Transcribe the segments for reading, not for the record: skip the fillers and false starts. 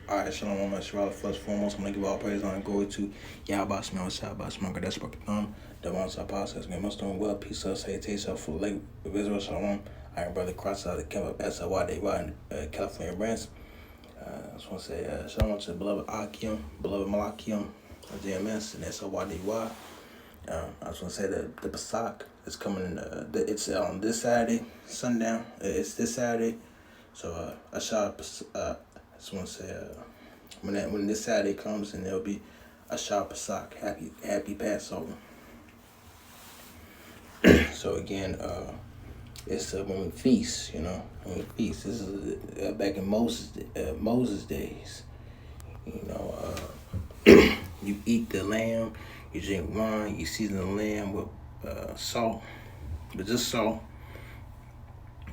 Alright, shalom, I'm Shabbat. First and foremost, I'm gonna give all praise and glory to Yahweh Shemel Shabbat Shemel Kadesh Thumb, the one Sabbath says, Most doing well, peace, salutation for the lake of Israel, shalom. Iron Brother Cross out of the camp of SLY, in California branch. I just want to say shalom to the beloved Akim, beloved Malachium, JMS, and SLYDY. I just want to say that the Pesach is coming, it's on this Saturday, sundown. It's this Saturday. So I just want to say when this Saturday comes, and there'll be a Shah Pesach, happy Passover. So again, it's when we feast, when we feast. This is back in Moses days. You eat the lamb, you drink wine, you season the lamb with salt, but just salt.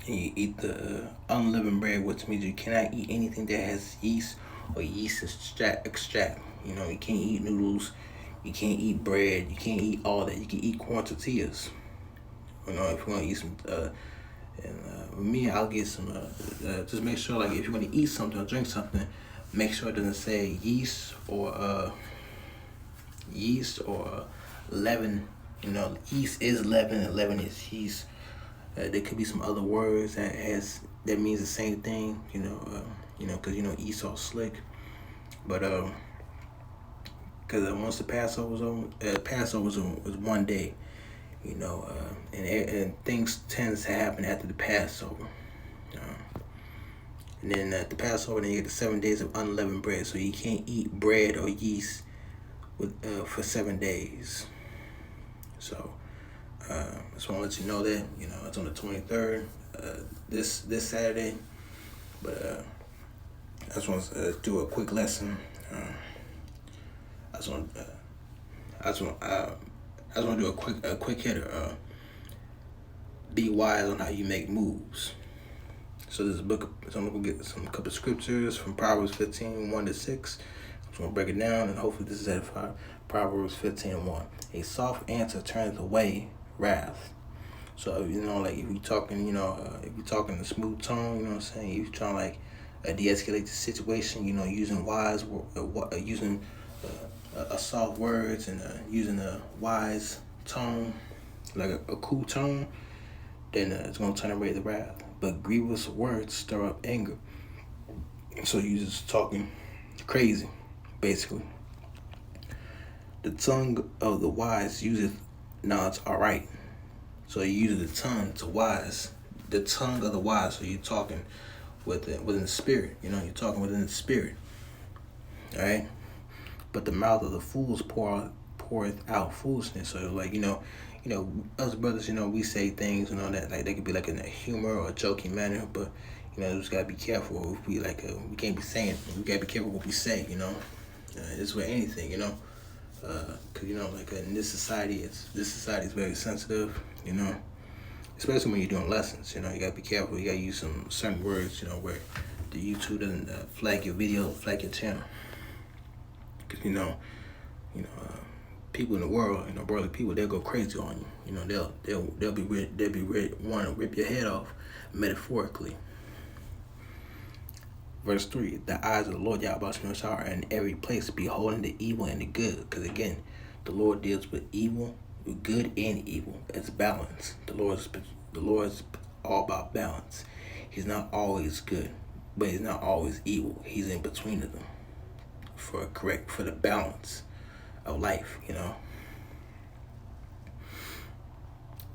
And you eat the unleavened bread, which means you cannot eat anything that has yeast or yeast extract. You can't eat noodles, you can't eat bread, you can't eat all that. You can eat corn tortillas. If you want to eat some, with me, I'll get some. Just make sure, like, if you want to eat something or drink something, make sure it doesn't say yeast or leaven. Yeast is leaven and leaven is yeast. There could be some other words that means the same thing, because Esau slick, but because once the Passover was on, Passover was one day, and things tends to happen after the Passover, and then at the Passover, then you get the 7 days of unleavened bread, so you can't eat bread or yeast for 7 days. So. Just want to let you know that, it's on the 23rd, this Saturday. But I just want to do a quick lesson. I just want to do a quick hitter. Be wise on how you make moves. So this book, so I'm going to get some couple of scriptures from Proverbs 15, 1 to 6. I'm just going to break it down, and hopefully this is edified. Proverbs 15, 1. A soft answer turns away wrath. So if you're talking, if you're talking in a smooth tone, what I'm saying, if you're trying to de-escalate the situation, using wise, using soft words and using a wise tone, like a cool tone, then it's gonna turn away the wrath. But grievous words stir up anger. So you're just talking crazy, basically. The tongue of the wise useth knowledge aright. So you use the tongue to wise, the tongue of the wise. So you're talking within the spirit. You're talking within the spirit. All right. But the mouth of the fools poureth out foolishness. So us brothers, we say things, that they could be like in a humor or a joking manner, but we just gotta be careful. If we we can't be saying. We gotta be careful what we say. It's with anything. Because in this society is very sensitive, especially when you're doing lessons. You gotta be careful. You gotta use some certain words, where the YouTube doesn't flag your video, flag your channel. Because people in the world, worldly people, they'll go crazy on you. They'll be wanting to rip your head off, metaphorically. Verse 3, the eyes of the Lord Yahweh are in every place, beholding the evil and the good. Because again, the Lord deals with evil, with good and evil. It's balance. The Lord's all about balance. He's not always good, but he's not always evil. He's in between of them for the balance of life,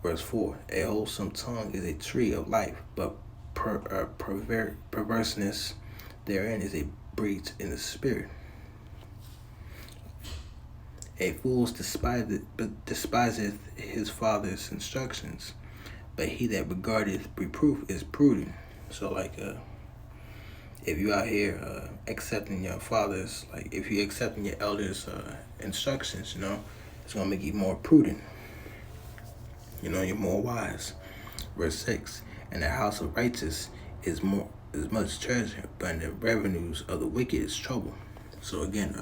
Verse 4, a wholesome tongue is a tree of life, but perverseness therein is a breach in the spirit. A fool despiseth his father's instructions, but he that regardeth reproof is prudent. So if you out here accepting your father's, if you accepting your elders' instructions, it's gonna make you more prudent. You're more wise. Verse 6, and the house of righteous is much treasure, but in the revenues of the wicked is trouble. So again,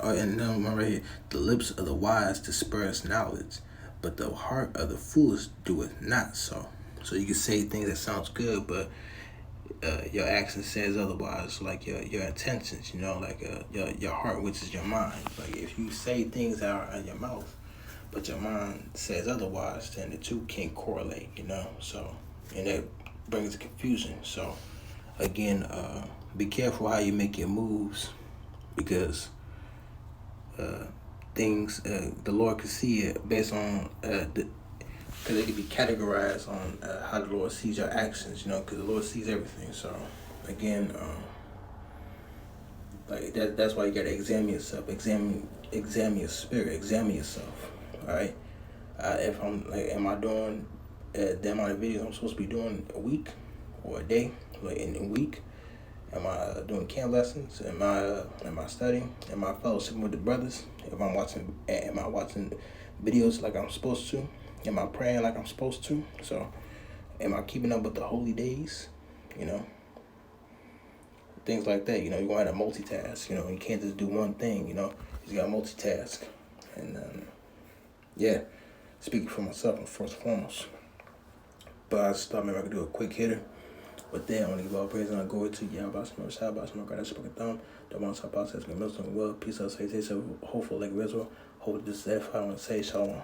and then one right here, the lips of the wise disperse knowledge, but the heart of the foolish doeth not so. So you can say things that sounds good, but your action says otherwise. Like your intentions, like your heart, which is your mind. Like if you say things that are in your mouth, but your mind says otherwise, then the two can't correlate. So and that brings confusion. So again, be careful how you make your moves, because things the Lord can see it based on because it can be categorized on how the Lord sees your actions, because the Lord sees everything. So, again, like that's why you gotta examine yourself, examine your spirit, examine yourself. All right. If I'm like, am I doing the amount of videos I'm supposed to be doing a week or a day, like in a week? Am I doing camp lessons? Am I studying? Am I fellowshipping with the brothers? Am I watching videos like I'm supposed to? Am I praying like I'm supposed to? So, am I keeping up with the holy days? Things like that. You're going to multitask. You can't just do one thing. You got to multitask. And yeah, speaking for myself first and foremost. But I just thought maybe I could do a quick hitter. With that, I want to give all praise and glory to Yahweh, Shabbat, God, spoken thumb, the one top process, good Muslim, well, peace, salutation, hopeful, like Israel, hope this is that. I want to say shalom.